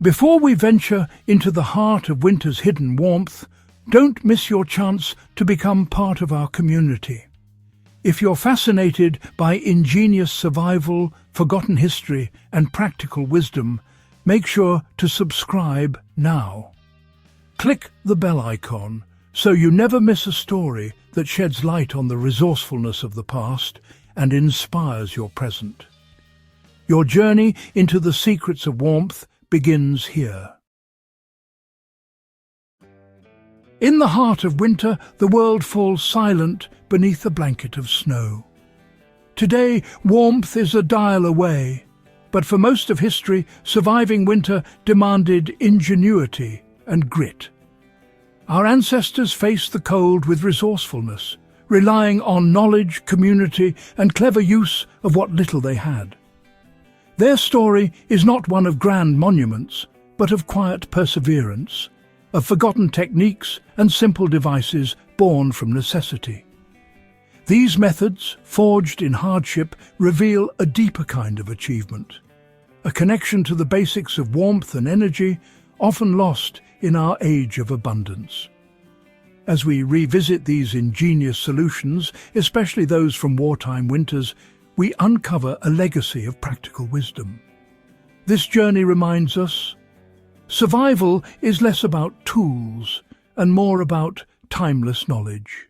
Before we venture into the heart of winter's hidden warmth, don't miss your chance to become part of our community. If you're fascinated by ingenious survival, forgotten history, and practical wisdom, make sure to subscribe now. Click the bell icon so you never miss a story that sheds light on the resourcefulness of the past and inspires your present. Your journey into the secrets of warmth begins here. In the heart of winter, the world falls silent beneath a blanket of snow. Today, warmth is a dial away, but for most of history, surviving winter demanded ingenuity and grit. Our ancestors faced the cold with resourcefulness, relying on knowledge, community, and clever use of what little they had. Their story is not one of grand monuments, but of quiet perseverance, of forgotten techniques and simple devices born from necessity. These methods, forged in hardship, reveal a deeper kind of achievement, a connection to the basics of warmth and energy, often lost in our age of abundance. As we revisit these ingenious solutions, especially those from wartime winters, we uncover a legacy of practical wisdom. This journey reminds us, survival is less about tools and more about timeless knowledge.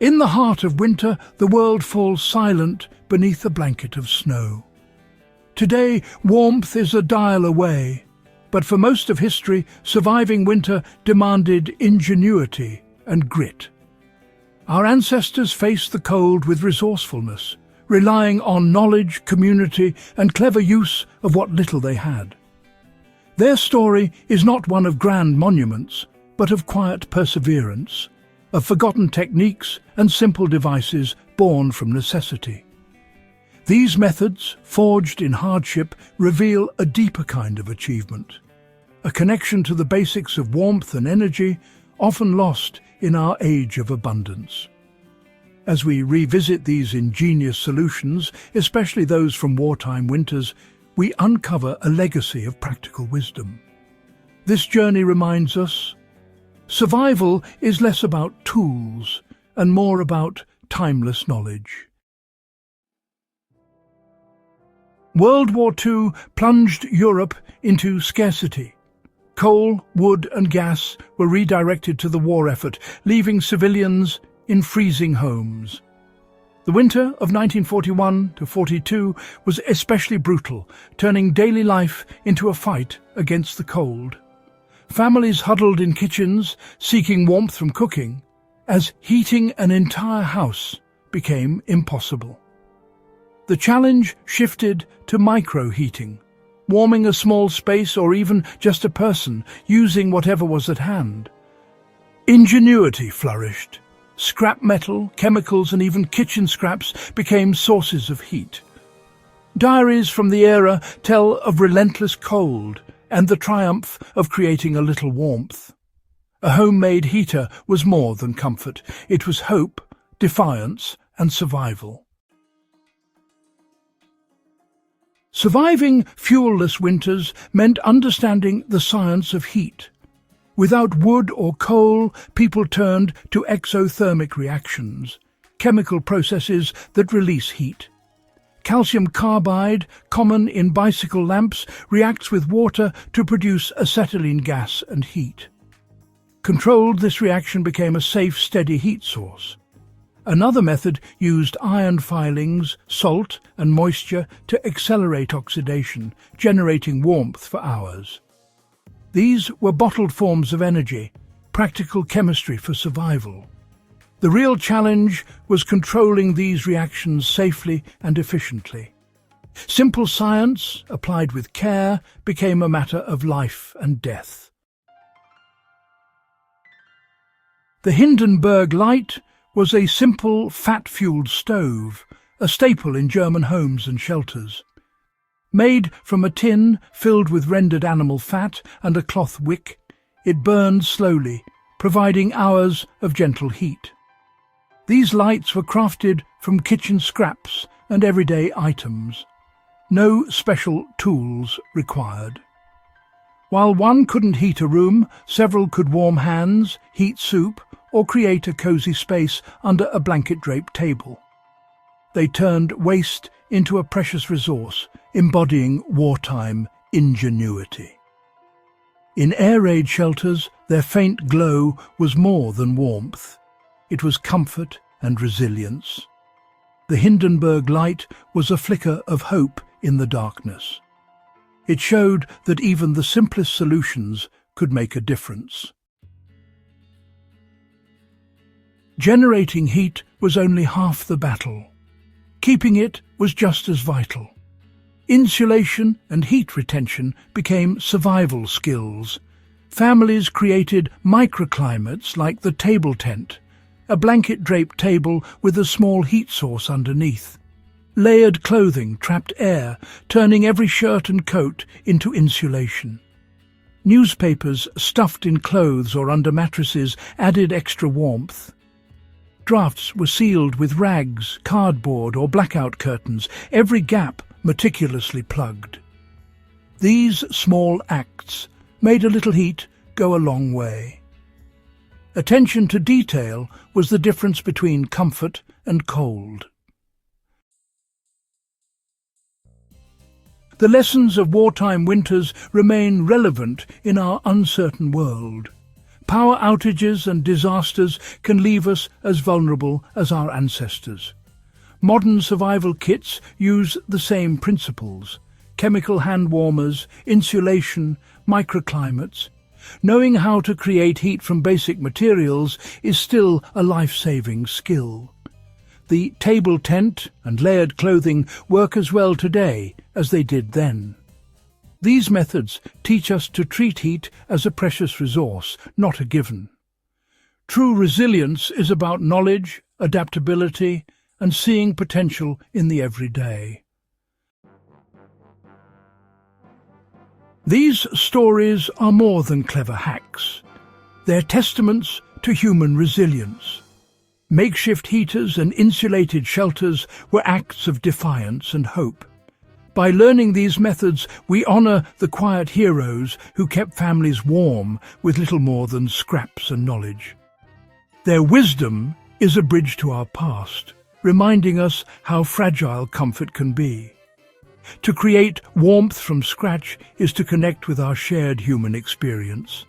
In the heart of winter, the world falls silent beneath a blanket of snow. Today, warmth is a dial away, but for most of history, surviving winter demanded ingenuity and grit. Our ancestors faced the cold with resourcefulness, relying on knowledge, community, and clever use of what little they had. Their story is not one of grand monuments, but of quiet perseverance, of forgotten techniques and simple devices born from necessity. These methods, forged in hardship, reveal a deeper kind of achievement, a connection to the basics of warmth and energy, often lost in our age of abundance. As we revisit these ingenious solutions, especially those from wartime winters, we uncover a legacy of practical wisdom. This journey reminds us, survival is less about tools and more about timeless knowledge. World War II plunged Europe into scarcity. Coal, wood and gas were redirected to the war effort, leaving civilians in freezing homes. The winter of 1941-42 was especially brutal, turning daily life into a fight against the cold. Families huddled in kitchens, seeking warmth from cooking, as heating an entire house became impossible. The challenge shifted to micro-heating, warming a small space or even just a person, using whatever was at hand. Ingenuity flourished. Scrap metal, chemicals and even kitchen scraps became sources of heat. Diaries from the era tell of relentless cold and the triumph of creating a little warmth. A homemade heater was more than comfort. It was hope, defiance and survival. Surviving fuel-less winters meant understanding the science of heat. Without wood or coal, people turned to exothermic reactions, chemical processes that release heat. Calcium carbide, common in bicycle lamps, reacts with water to produce acetylene gas and heat. Controlled, this reaction became a safe, steady heat source. Another method used iron filings, salt and moisture to accelerate oxidation, generating warmth for hours. These were bottled forms of energy, practical chemistry for survival. The real challenge was controlling these reactions safely and efficiently. Simple science, applied with care, became a matter of life and death. The Hindenburg Light was a simple, fat-fueled stove, a staple in German homes and shelters. Made from a tin filled with rendered animal fat and a cloth wick, it burned slowly, providing hours of gentle heat. These lights were crafted from kitchen scraps and everyday items. No special tools required. While one couldn't heat a room, several could warm hands, heat soup, or create a cosy space under a blanket-draped table. They turned waste into a precious resource, embodying wartime ingenuity. In air raid shelters, their faint glow was more than warmth. It was comfort and resilience. The Hindenburg light was a flicker of hope in the darkness. It showed that even the simplest solutions could make a difference. Generating heat was only half the battle. Keeping it was just as vital. Insulation and heat retention became survival skills. Families created microclimates like the table tent, a blanket-draped table with a small heat source underneath. Layered clothing trapped air, turning every shirt and coat into insulation. Newspapers stuffed in clothes or under mattresses added extra warmth. Drafts were sealed with rags, cardboard or blackout curtains, every gap meticulously plugged. These small acts made a little heat go a long way. Attention to detail was the difference between comfort and cold. The lessons of wartime winters remain relevant in our uncertain world. Power outages and disasters can leave us as vulnerable as our ancestors. Modern survival kits use the same principles: chemical hand warmers, insulation, microclimates. Knowing how to create heat from basic materials is still a life-saving skill. The table tent and layered clothing work as well today as they did then. These methods teach us to treat heat as a precious resource, not a given. True resilience is about knowledge, adaptability, and seeing potential in the everyday. These stories are more than clever hacks. They're testaments to human resilience. Makeshift heaters and insulated shelters were acts of defiance and hope. By learning these methods, we honor the quiet heroes who kept families warm with little more than scraps and knowledge. Their wisdom is a bridge to our past, reminding us how fragile comfort can be. To create warmth from scratch is to connect with our shared human experience.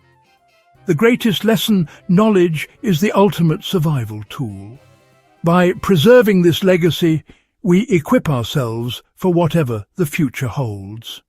The greatest lesson, knowledge, is the ultimate survival tool. By preserving this legacy, we equip ourselves for whatever the future holds.